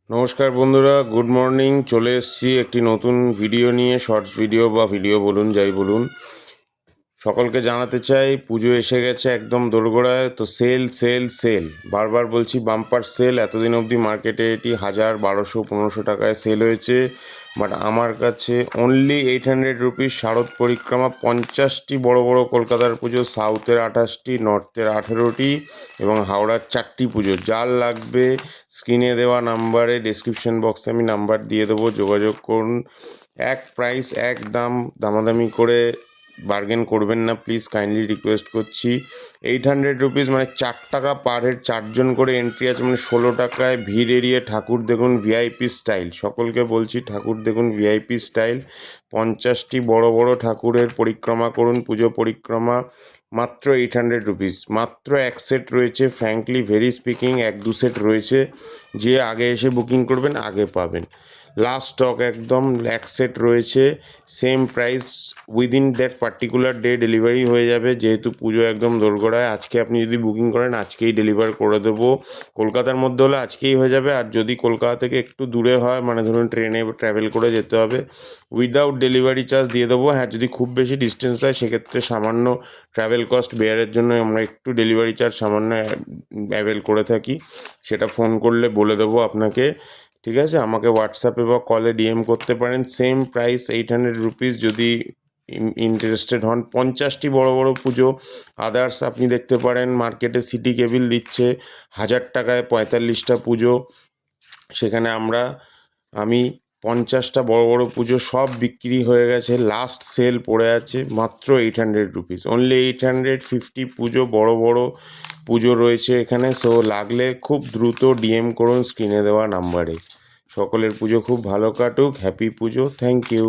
নমস্কার বন্ধুরা, good morning. চলে এসেছি একটি নতুন ভিডিও নিয়ে, শর্টস ভিডিও বা ভিডিও বলুন, যাই বলুন। সকলকে জানাতে চাই পুজো এসে গেছে একদম দোরগোড়ায়। তো সেল সেল সেল, বারবার বলছি বাম্পার সেল। এতদিন অবধি মার্কেটে এটি 1000, 1200, 1500 টাকায় সেল হয়েছে, বাট আমার কাছে অনলি 800 রুপিস। শারদ পরিক্রমা 50টি বড় বড় কলকাতার পুজো, সাউথের 28টি, নর্থের 18টি এবং হাওড়ার 4টি পুজো। যার লাগবে স্ক্রিনে দেওয়া নাম্বারে, ডিসক্রিপশন বক্সে আমি নাম্বার দিয়ে দেবো, যোগাযোগ করুন। এক প্রাইস, এক দাম, দামাদামি করে বার্গেন করবেন না প্লিজ, কাইন্ডলি রিকোয়েস্ট করছি। 800 রুপিস মানে 4 টাকা পার হেড, 4জন করে এন্ট্রি আছে, মানে 16 টাকায় ভিড় এড়িয়ে ঠাকুর দেখুন ভিআইপি স্টাইল। সকলকে বলছি ঠাকুর দেখুন ভিআইপি স্টাইল। 50টি বড় বড় ঠাকুরের পরিক্রমা করুন, পুজো পরিক্রমা, মাত্র 800 রুপিস। মাত্র এক সেট রয়েছে, ফ্র্যাঙ্কলি ভেরি স্পিকিং 1-2 সেট রয়েছে। যে আগে এসে বুকিং করবেন আগে পাবেন। লাস্ট স্টক একদম, এক সেট রয়েছে, same price. Within that particular day delivery হয়ে যাবে, যেহেতু পুজো একদম দোরগোড়ায়। আজকে আপনি যদি বুকিং করেন আজকেই ডেলিভার করে দেবো। কলকাতার মধ্যে হলে আজকেই হয়ে যাবে, আর যদি কলকাতা থেকে একটু দূরে হয়, মানে ধরুন ট্রেনে ট্রাভেল করে যেতে হবে, উইদাউট ডেলিভারি চার্জ দিয়ে দেবো। হ্যাঁ, যদি খুব বেশি ডিস্টেন্স হয় সেক্ষেত্রে সামান্য ট্রাভেল কস্ট বেয়ারের জন্য আমরা একটু ডেলিভারি চার্জ সামান্য অ্যাভেল করে থাকি, সেটা ফোন করলে বলে দেবো আপনাকে। ঠিক আছে, আমাকে হোয়াটসঅ্যাপে বা কলে ডিএম করতে পারেন। Same price 800 rupees. যদি ইন্টারেস্টেড হন, 50টি বড় বড় পুজো। আদার্স আপনি দেখতে পারেন মার্কেটে সিটি কেবিল দিচ্ছে 1000 টাকায় 45টা পুজো, সেখানে আমি 50টা বড় বড় পুজো সব বিক্রি হয়ে গেছে, লাস্ট সেল পড়ে আছে মাত্র 800 রুপিস। অনলি 850 পুজো, বড় বড় পুজো রয়েছে এখানে। সো লাগলে খুব দ্রুত ডিএম করুন স্ক্রিনে দেওয়া নাম্বারে। সকলের পুজো খুব ভালো কাটুক, হ্যাপি পুজো, থ্যাংক ইউ।